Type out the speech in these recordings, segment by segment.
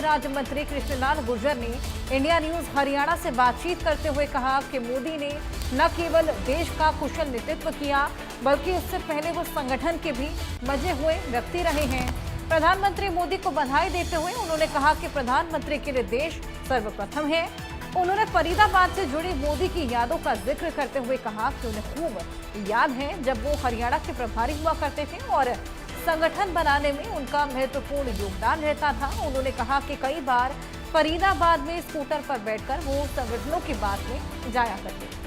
केंद्रीय राज्य मंत्री कृष्णलाल गुर्जर ने इंडिया न्यूज हरियाणा से बातचीत करते हुए कहा कि मोदी ने न केवल देश का कुशल नेतृत्व किया, बल्कि इससे पहले वो संगठन के भी मजे हुए व्यक्ति रहे हैं। प्रधानमंत्री मोदी को बधाई देते हुए उन्होंने कहा कि प्रधानमंत्री के लिए देश सर्वप्रथम है। उन्होंने फरीदाबाद से जुड़ी मोदी की यादों का जिक्र करते हुए कहा कि उन्हें खूब याद है जब वो हरियाणा के प्रभारी हुआ करते थे और संगठन बनाने में उनका महत्वपूर्ण योगदान रहता था। उन्होंने कहा कि कई बार फरीदाबाद में स्कूटर पर बैठकर वो संगठनों की बात में जाया करते थे।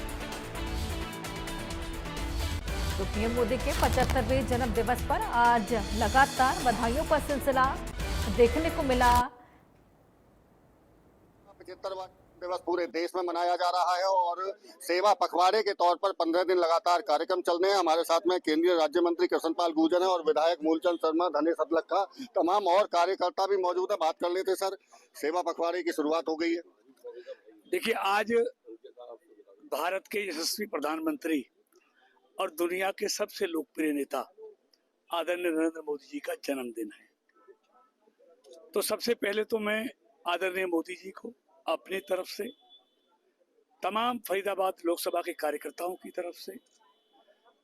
तो पीएम मोदी के 75वें जन्म दिवस पर आज लगातार बधाइयों का सिलसिला देखने को मिला। 75वां दिवस पूरे देश में मनाया जा रहा है और सेवा पखवाड़े के तौर पर 15 दिन लगातार कार्यक्रम चल रहे हैं। हमारे साथ में केंद्रीय राज्य मंत्री कृष्णपाल गुर्जर हैं और विधायक मूलचंद शर्मा, धनेश अदलक्खा, तमाम और कार्यकर्ता भी मौजूद है। बात कर लेते सर, सेवा पखवाड़े की शुरुआत हो गई है। देखिए, आज भारत के यशस्वी प्रधानमंत्री और दुनिया के सबसे लोकप्रिय नेता आदरणीय नरेंद्र मोदी जी का जन्मदिन है। तो सबसे पहले तो मैं आदरणीय मोदी जी को अपनी तरफ से, तमाम फरीदाबाद लोकसभा के कार्यकर्ताओं की तरफ से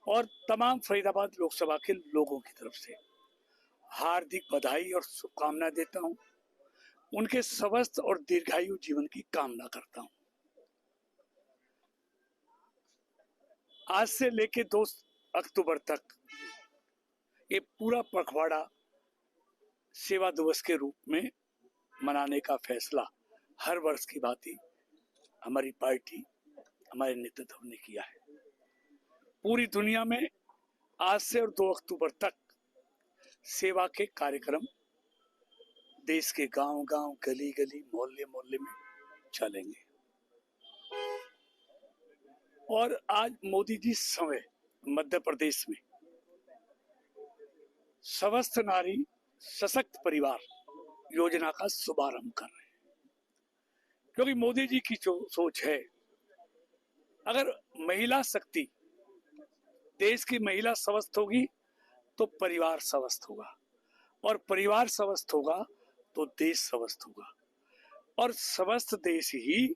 और तमाम फरीदाबाद लोकसभा के लोगों की तरफ से हार्दिक बधाई और शुभकामनाएं देता हूं। उनके स्वस्थ और दीर्घायु जीवन की कामना करता हूं। आज से लेके 2 अक्टूबर तक ये पूरा पखवाड़ा सेवा दिवस के रूप में मनाने का फैसला हर वर्ष की भांति हमारी पार्टी, हमारे नेतृत्व ने किया है। पूरी दुनिया में आज से और 2 अक्टूबर तक सेवा के कार्यक्रम देश के गांव-गांव, गली-गली, मोहल्ले-मोहल्ले में चलेंगे। और आज मोदी जी समय मध्य प्रदेश में स्वस्थ नारी सशक्त परिवार योजना का शुभारंभ कर रहे हैं, क्योंकि मोदी जी की जो सोच है, अगर महिला शक्ति, देश की महिला स्वस्थ होगी तो परिवार स्वस्थ होगा और परिवार स्वस्थ होगा तो देश स्वस्थ होगा और स्वस्थ देश ही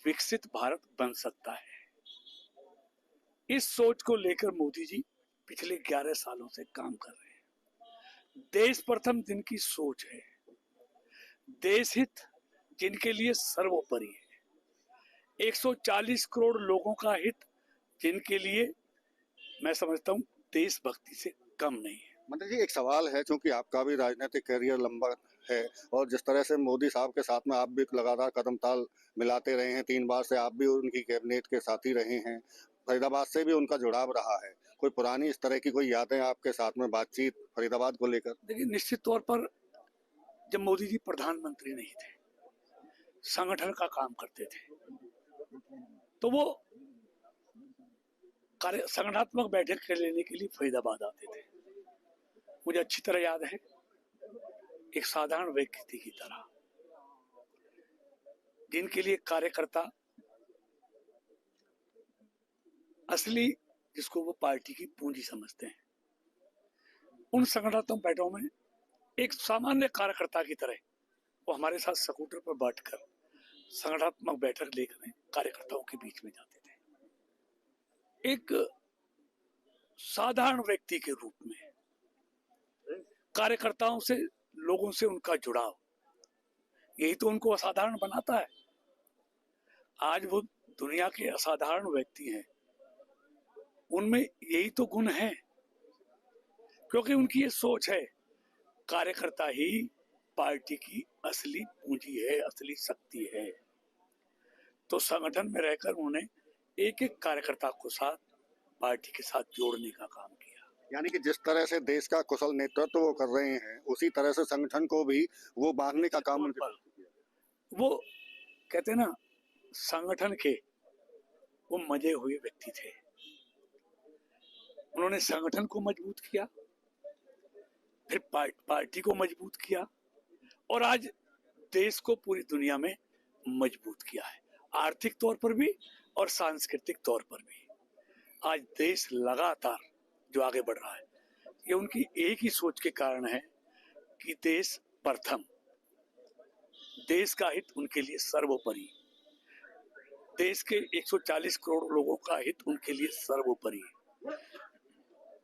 विकसित भारत बन सकता है। इस सोच को लेकर मोदी जी पिछले 11 सालों से काम कर रहे हैं। देश प्रथम जिनकी सोच है, देश हित जिनके लिए सर्वोपरि है, 140 करोड़ लोगों का हित जिनके लिए मैं समझता हूं देशभक्ति से कम नहीं है। मंत्री जी, एक सवाल है, क्योंकि आपका भी राजनीतिक करियर लंबा है और जिस तरह से मोदी साहब के साथ में आप भी लगातार कदम ताल मिलाते रहे हैं, 3 बार से आप भी उनकी कैबिनेट के साथी रहे हैं, फरीदाबाद से भी उनका जुड़ाव रहा है। कोई पुरानी इस तरह की कोई यादें आपके साथ में, बातचीत फरीदाबाद को लेकर? देखिए, निश्चित तौर पर जब मोदी जी प्रधानमंत्री नहीं थे, संगठन का काम करते थे, तो वो संगठनात्मक बैठक लेने के लिए फरीदाबाद आते थे। मुझे अच्छी तरह याद है, एक साधारण व्यक्ति की तरह, जिनके लिए कार्यकर्ता असली, जिसको वो पार्टी की पूंजी समझते हैं, उन संगठनात्मक बैठकों में एक सामान्य कार्यकर्ता की तरह वो हमारे साथ स्कूटर पर बैठकर संगठनात्मक बैठक लेकर कार्यकर्ताओं के बीच में जाते थे। एक साधारण व्यक्ति के रूप में कार्यकर्ताओं से, लोगों से उनका जुड़ाव, यही तो उनको असाधारण बनाता है। आज वो दुनिया के असाधारण व्यक्ति हैं, उनमें यही तो गुण है, क्योंकि उनकी ये सोच है, कार्यकर्ता ही पार्टी की असली पूंजी है, असली शक्ति है। तो संगठन में रहकर उन्होंने एक-एक कार्यकर्ता को साथ, पार्टी के साथ जोड़ने का काम किया। यानी कि जिस तरह से देश का कुशल नेतृत्व वो कर रहे हैं, उसी तरह से संगठन को भी वो बांधने का काम वो कहते हैं ना, संगठन के वो मजे हुए व्यक्ति थे। उन्होंने संगठन को मजबूत किया, फिर पार्टी को मजबूत किया और आज देश को पूरी दुनिया में मजबूत किया है, आर्थिक तौर पर भी और सांस्कृतिक तौर पर भी। आज देश लगातार जो आगे बढ़ रहा है, ये उनकी एक ही सोच के कारण है कि देश प्रथम, देश का हित उनके लिए सर्वोपरि, देश के 140 करोड़ लोगों का हित उनके लिए सर्वोपरि,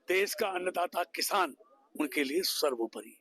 देश का अन्नदाता किसान उनके लिए सर्वोपरि।